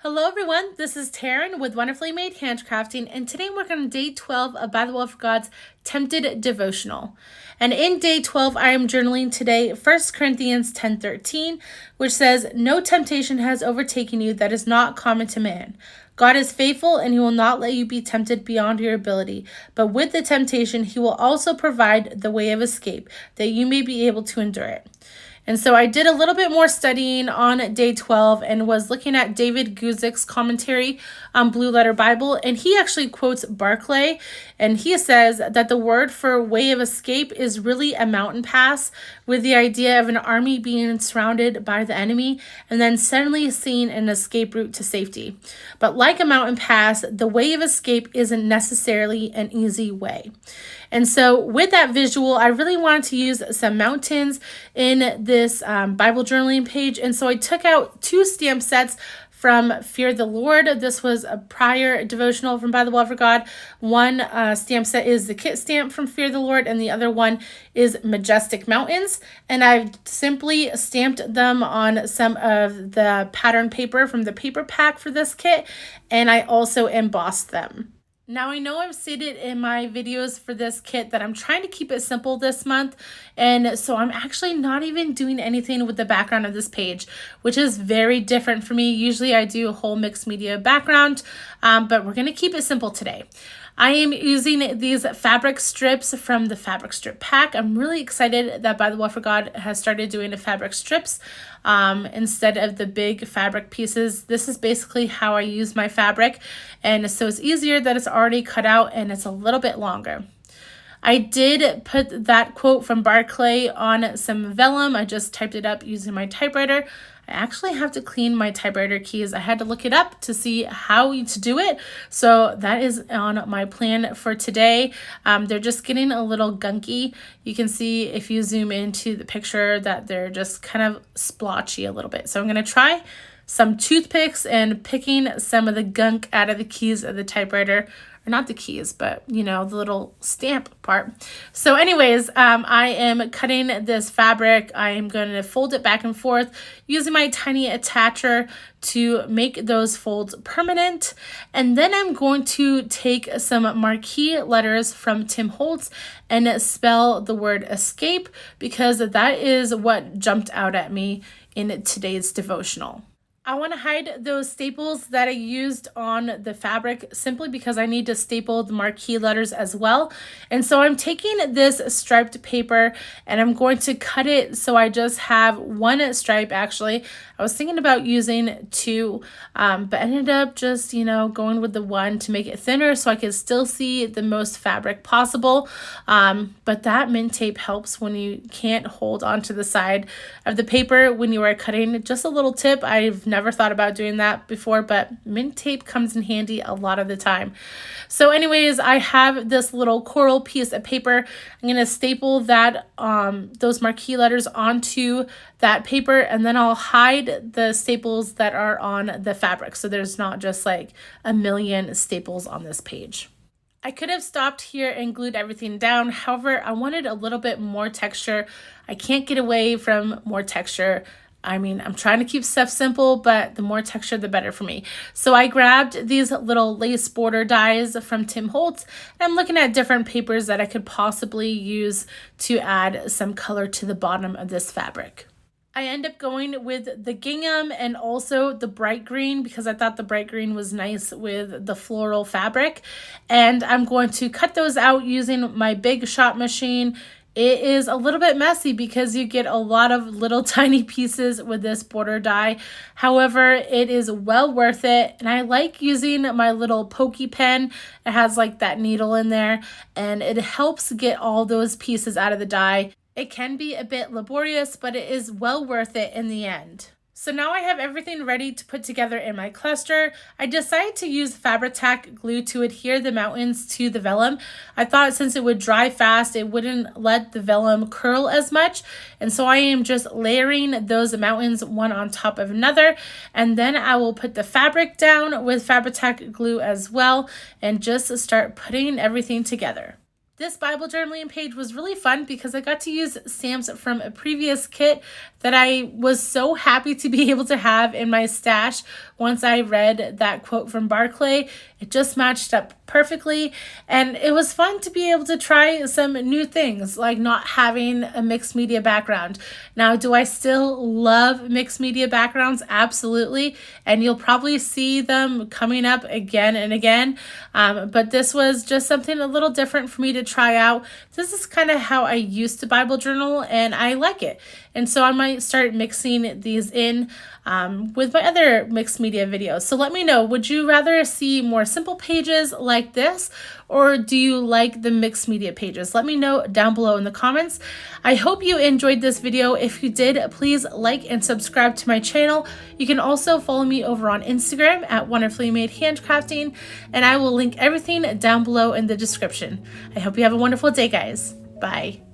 Hello everyone, this is Taryn with Wonderfully Made Handcrafting, and today we're on day 12 of By the Will of God's Tempted Devotional. And in day 12, I am journaling today 1 Corinthians 10:13, which says, "No temptation has overtaken you that is not common to man. God is faithful and he will not let you be tempted beyond your ability. But with the temptation, he will also provide the way of escape that you may be able to endure it." And so I did a little bit more studying on day 12 and was looking at David Guzik's commentary on Blue Letter Bible. And he actually quotes Barclay, and he says that the word for way of escape is really a mountain pass, with the idea of an army being surrounded by the enemy and then suddenly seeing an escape route to safety. But like a mountain pass, the way of escape isn't necessarily an easy way. And so with that visual, I really wanted to use some mountains in this Bible journaling page. And so I took out 2 stamp sets from Fear the Lord. This was a prior devotional from By the Will of God. One stamp set is the kit stamp from Fear the Lord, and the other one is Majestic Mountains. And I've simply stamped them on some of the pattern paper from the paper pack for this kit, and I also embossed them. Now, I know I've stated in my videos for this kit that I'm trying to keep it simple this month, and so I'm actually not even doing anything with the background of this page, which is very different for me. Usually I do a whole mixed media background, but we're going to keep it simple today. I am using these fabric strips from the fabric strip pack. I'm really excited that By the Will of God has started doing the fabric strips instead of the big fabric pieces. This is basically how I use my fabric, and so it's easier that it's already cut out and it's a little bit longer. I did put that quote from Barclay on some vellum. I just typed it up using my typewriter. I actually have to clean my typewriter keys. I had to look it up to see how to do it. So that is on my plan for today. They're just getting a little gunky. You can see if you zoom into the picture that they're just kind of splotchy a little bit. So I'm going to try some toothpicks and picking some of the gunk out of the keys of the typewriter. Or not the keys, but the little stamp part. So anyways, I am cutting this fabric. I am going to fold it back and forth using my tiny attacher to make those folds permanent. And then I'm going to take some Marquee letters from Tim Holtz and spell the word escape, because that is what jumped out at me in today's devotional. I want to hide those staples that I used on the fabric simply because I need to staple the Marquee letters as well. And so I'm taking this striped paper and I'm going to cut it so I just have one stripe. Actually, I was thinking about using 2, but ended up just, going with the 1 to make it thinner so I could still see the most fabric possible. But that mint tape helps when you can't hold onto the side of the paper when you are cutting. Just a little tip. I've never thought about doing that before, but mint tape comes in handy a lot of the time. So anyways, I have this little coral piece of paper. I'm going to staple that those Marquee letters onto that paper, and then I'll hide the staples that are on the fabric so there's not just like a million staples on this page. I could have stopped here and glued everything down. However, I wanted a little bit more texture. I can't get away from more texture. I'm trying to keep stuff simple, but the more texture, the better for me. So I grabbed these little lace border dies from Tim Holtz, and I'm looking at different papers that I could possibly use to add some color to the bottom of this fabric. I end up going with the gingham and also the bright green because I thought the bright green was nice with the floral fabric. And I'm going to cut those out using my Big Shot machine. It is a little bit messy because you get a lot of little tiny pieces with this border die. However, it is well worth it. And I like using my little pokey pen. It has like that needle in there, and it helps get all those pieces out of the die. It can be a bit laborious, but it is well worth it in the end. So now I have everything ready to put together in my cluster. I decided to use Fabri-Tac glue to adhere the mountains to the vellum. I thought since it would dry fast, it wouldn't let the vellum curl as much. And so I am just layering those mountains one on top of another. And then I will put the fabric down with Fabri-Tac glue as well and just start putting everything together. This Bible journaling page was really fun because I got to use stamps from a previous kit that I was so happy to be able to have in my stash once I read that quote from Barclay. It just matched up perfectly, and it was fun to be able to try some new things like not having a mixed media background. Now, do I still love mixed media backgrounds? Absolutely, and you'll probably see them coming up again and again, but this was just something a little different for me to try out. This is kind of how I used to Bible journal, and I like it. And so I might start mixing these in with my other mixed media videos. So let me know, would you rather see more simple pages like this, or do you like the mixed media pages? Let me know down below in the comments. I hope you enjoyed this video. If you did, please like and subscribe to my channel. You can also follow me over on Instagram at Wonderfully Made Handcrafting, and I will link everything down below in the description. I hope you have a wonderful day, guys. Bye.